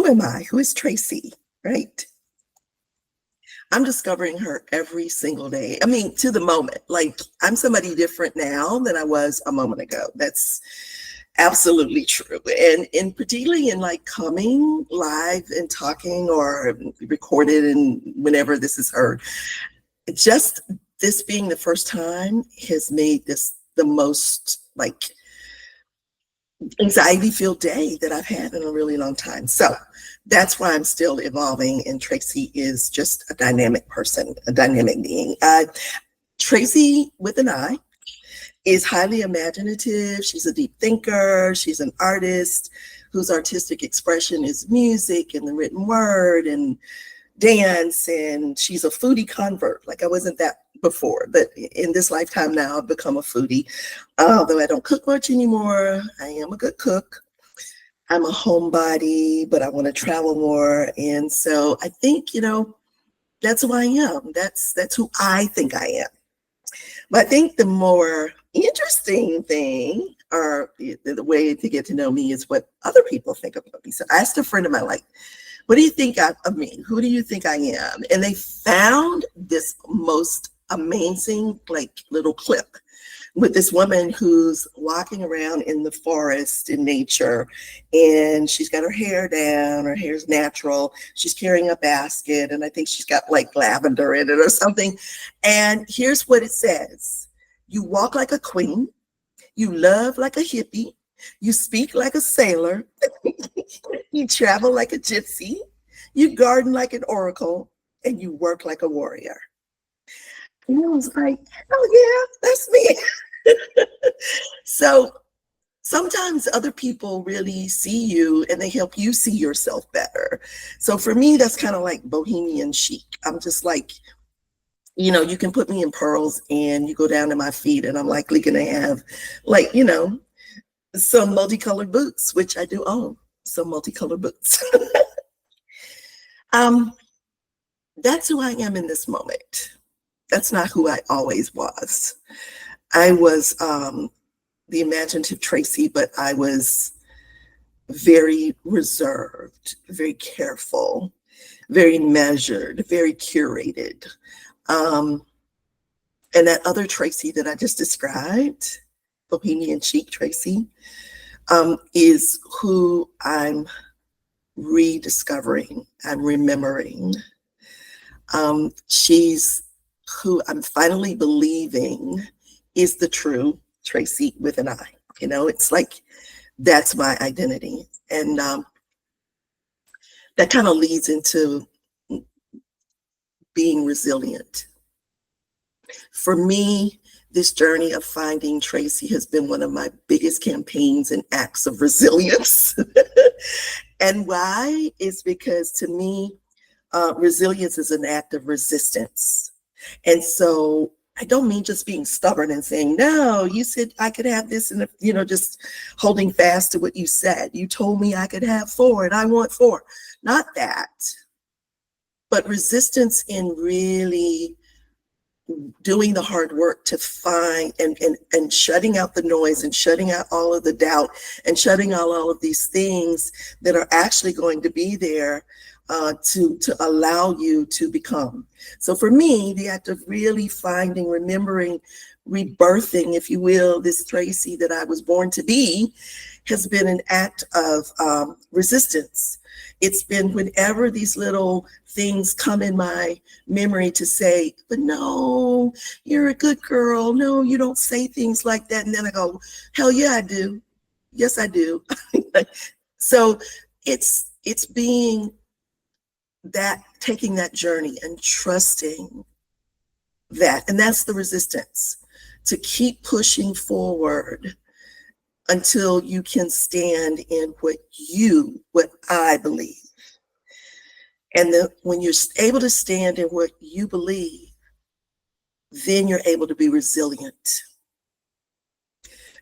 am I? Who is Traci? Right? I'm discovering her every single day. I mean, to the moment, like I'm somebody different now than I was a moment ago. That's absolutely true. And particularly in like coming live and talking or recorded and whenever this is heard, just this being the first time has made this the most like anxiety filled day that I've had in a really long time. So that's why I'm still evolving. And Traci is just a dynamic person, a dynamic being. Traci with an I is highly imaginative. She's a deep thinker. She's an artist whose artistic expression is music and the written word and dance. And she's a foodie convert. Like I wasn't that before, but in this lifetime now I've become a foodie. Although I don't cook much anymore, I am a good cook. I'm a homebody, but I want to travel more. And so I think, that's who I am. That's who I think I am. But I think the more interesting thing or the way to get to know me is what other people think about me. So I asked a friend of mine, like, what do you think of me? Who do you think I am? And they found this most amazing like little clip with this woman who's walking around in the forest in nature, and she's got her hair down, her hair's natural, she's carrying a basket, and I think she's got like lavender in it or something. And here's what it says: you walk like a queen, you love like a hippie, you speak like a sailor, you travel like a gypsy, you garden like an oracle, and you work like a warrior. And I was like, oh yeah, that's me. So sometimes other people really see you and they help you see yourself better. So for me, that's kind of like bohemian chic. I'm just like, you can put me in pearls and you go down to my feet and I'm likely going to have like, some multicolored boots, which I do own some multicolored boots. That's who I am in this moment. That's not who I always was. I was the imaginative Traci, but I was very reserved, very careful, very measured, very curated. And that other Traci that I just described, bohemian chic Traci, is who I'm rediscovering, I'm remembering. She's who I'm finally believing is the true Traci with an I. It's like that's my identity. And that kind of leads into being resilient. For me, this journey of finding Traci has been one of my biggest campaigns and acts of resilience. And why is because to me, resilience is an act of resistance. And so I don't mean just being stubborn and saying, no, you said I could have this, and just holding fast to what you said. You told me I could have 4 and I want 4. Not that, but resistance in really doing the hard work to find and shutting out the noise and shutting out all of the doubt and shutting out all of these things that are actually going to be there to allow you to become. So for me, the act of really finding, remembering, rebirthing, if you will, this Traci that I was born to be has been an act of resistance. It's been whenever these little things come in my memory to say, but no, you're a good girl. No, you don't say things like that. And then I go, hell yeah, I do. Yes, I do. So it's being that, taking that journey and trusting that. And that's the resistance, to keep pushing forward until you can stand in what I believe. And when you're able to stand in what you believe, then you're able to be resilient.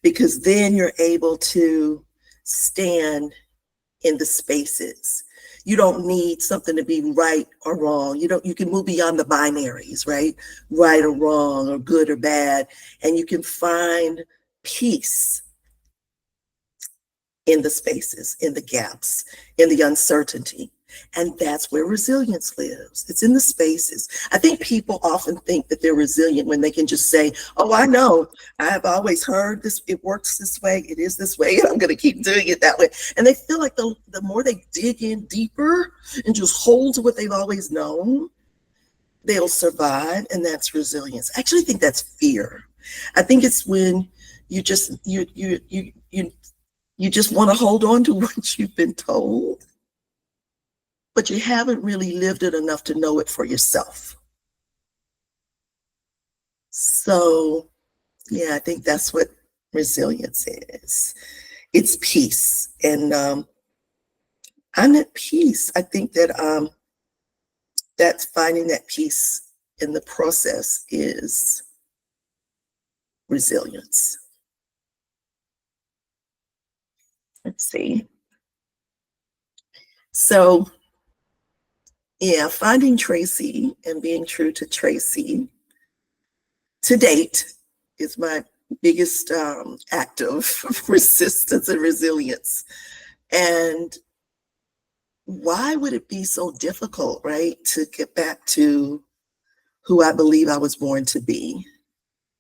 Because then you're able to stand in the spaces. You don't need something to be right or wrong. You can move beyond the binaries, right? Right or wrong, or good or bad. And you can find peace in the spaces, in the gaps, in the uncertainty. And that's where resilience lives. It's in the spaces. I think people often think that they're resilient when they can just say, oh, I know, I have always heard this, it works this way, it is this way, and I'm going to keep doing it that way. And they feel like the more they dig in deeper and just hold to what they've always known, they'll survive. And that's resilience. I actually think that's fear. I think it's when you just want to hold on to what you've been told, but you haven't really lived it enough to know it for yourself. So, yeah, I think that's what resilience is. It's peace. And I'm at peace. I think that that's finding that peace in the process is resilience. Let's see. So, yeah, finding Traci and being true to Traci to date is my biggest act of resistance and resilience. And why would it be so difficult, right, to get back to who I believe I was born to be?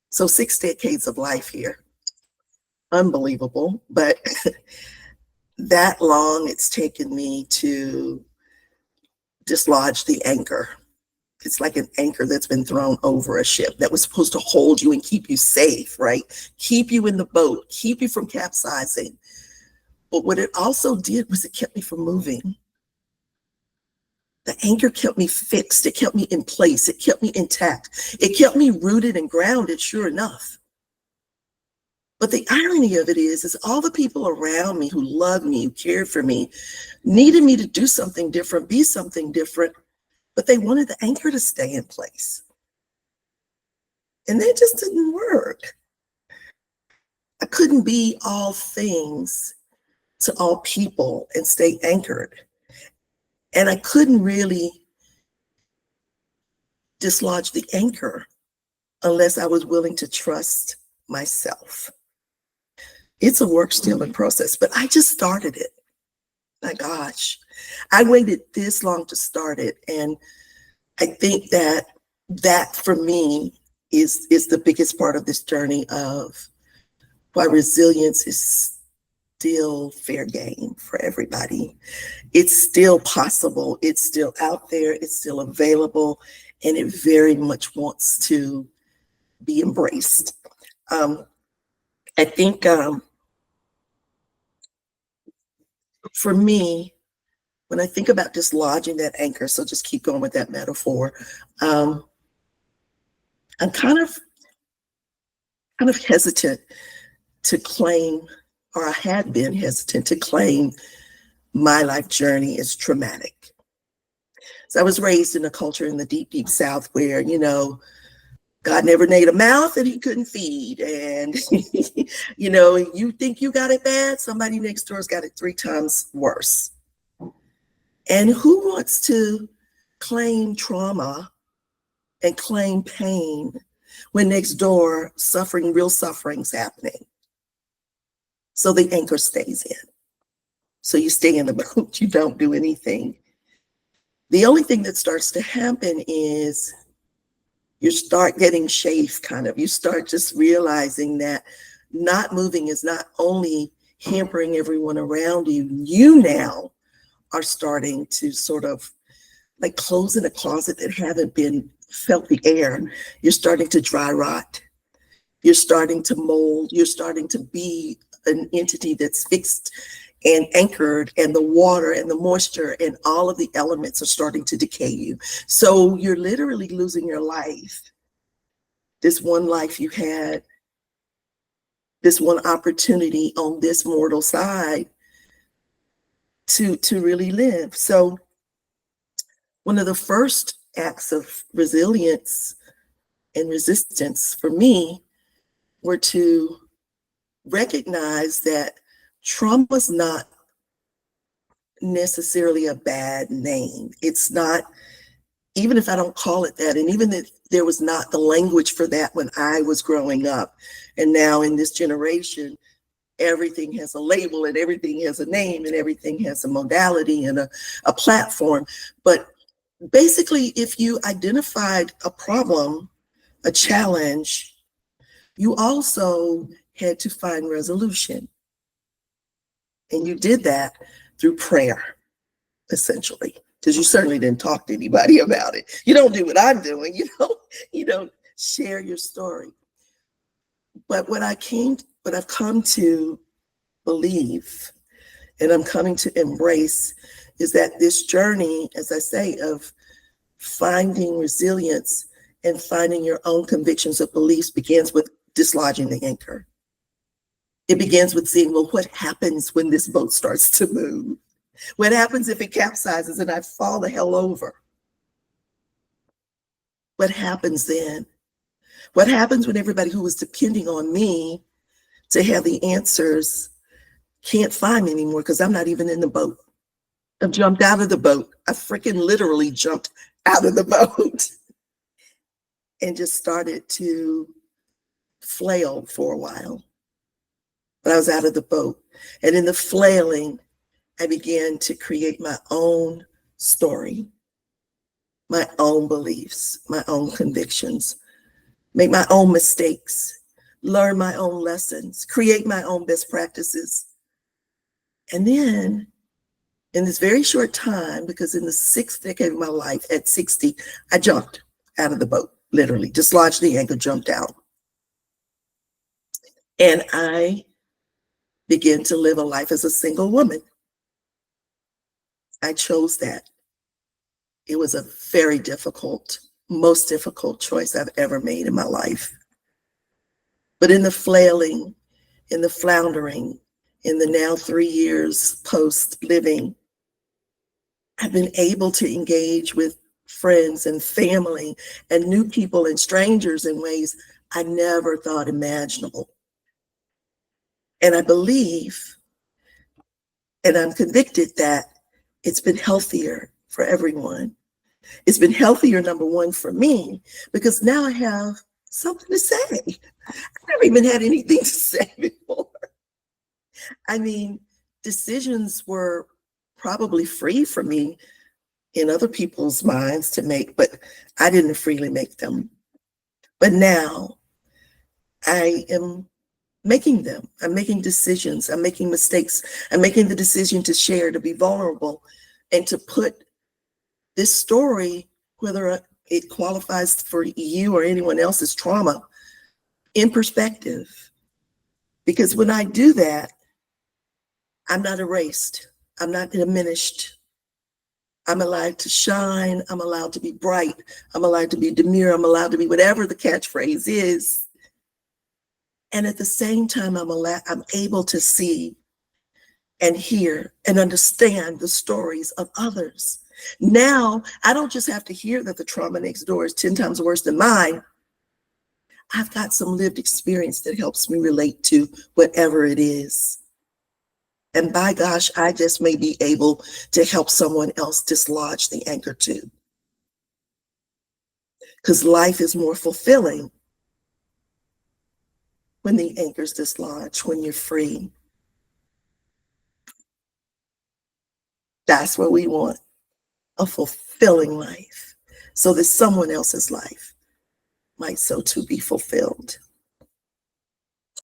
So 6 decades of life here. Unbelievable, but that long it's taken me to dislodge the anchor. It's like an anchor that's been thrown over a ship that was supposed to hold you and keep you safe, right? Keep you in the boat, keep you from capsizing. But what it also did was it kept me from moving. The anchor kept me fixed. It kept me in place. It kept me intact. It kept me rooted and grounded, sure enough. But the irony of it is all the people around me who loved me, who cared for me, needed me to do something different, be something different, but they wanted the anchor to stay in place. And that just didn't work. I couldn't be all things to all people and stay anchored. And I couldn't really dislodge the anchor unless I was willing to trust myself. It's a work still in process, but I just started it. My gosh, I waited this long to start it. And I think that for me is the biggest part of this journey of why resilience is still fair game for everybody. It's still possible. It's still out there. It's still available. And it very much wants to be embraced. I think for me, when I think about dislodging that anchor, so just keep going with that metaphor, I'm kind of hesitant to claim, or I had been hesitant to claim my life journey is traumatic. So I was raised in a culture in the deep, deep South where, God never made a mouth that he couldn't feed. And, you think you got it bad, somebody next door's got it 3 times worse. And who wants to claim trauma and claim pain when next door real suffering's happening? So the anchor stays in. So you stay in the boat, you don't do anything. The only thing that starts to happen is you start getting chafed, kind of. You start just realizing that not moving is not only hampering everyone around you, you now are starting to sort of like clothes in a closet that haven't been felt the air. You're starting to dry rot. You're starting to mold. You're starting to be an entity that's fixed and anchored, and the water and the moisture and all of the elements are starting to decay you. So you're literally losing your life. This one life you had, this one opportunity on this mortal side to really live. So one of the first acts of resilience and resistance for me were to recognize that trauma is not necessarily a bad name. It's not, even if I don't call it that, and even if there was not the language for that when I was growing up, and now in this generation, everything has a label and everything has a name and everything has a modality and a platform. But basically, if you identified a problem, a challenge, you also had to find resolution. And you did that through prayer, essentially, because you certainly didn't talk to anybody about it. You don't do what I'm doing, you don't share your story. But what I've come to believe and I'm coming to embrace is that this journey, as I say, of finding resilience and finding your own convictions of beliefs begins with dislodging the anchor. It begins with seeing, well, what happens when this boat starts to move? What happens if it capsizes and I fall the hell over? What happens then? What happens when everybody who was depending on me to have the answers can't find me anymore because I'm not even in the boat? I've jumped out of the boat. I freaking literally jumped out of the boat and just started to flail for a while. But I was out of the boat. And in the flailing, I began to create my own story, my own beliefs, my own convictions, make my own mistakes, learn my own lessons, create my own best practices. And then in this very short time, because in the 6th decade of my life, at 60, I jumped out of the boat, literally, dislodged the anchor, jumped out. And I began to live a life as a single woman. I chose that. It was a very difficult, most difficult choice I've ever made in my life. But in the flailing, in the floundering, in the now 3 years post living, I've been able to engage with friends and family and new people and strangers in ways I never thought imaginable. And I believe, and I'm convicted that it's been healthier for everyone. It's been healthier, number one, for me, because now I have something to say. I never even had anything to say before. I mean, decisions were probably free for me in other people's minds to make, but I didn't freely make them. But now I am making them. I'm making decisions. I'm making mistakes. I'm making the decision to share, to be vulnerable, and to put this story, whether it qualifies for you or anyone else's trauma, in perspective. Because when I do that, I'm not erased. I'm not diminished. I'm allowed to shine. I'm allowed to be bright. I'm allowed to be demure. I'm allowed to be whatever the catchphrase is. And at the same time, I'm able to see and hear and understand the stories of others. Now, I don't just have to hear that the trauma next door is 10 times worse than mine. I've got some lived experience that helps me relate to whatever it is. And by gosh, I just may be able to help someone else dislodge the anchor too. Because life is more fulfilling when the anchor's dislodged, when you're free. That's what we want, a fulfilling life, so that someone else's life might so too be fulfilled.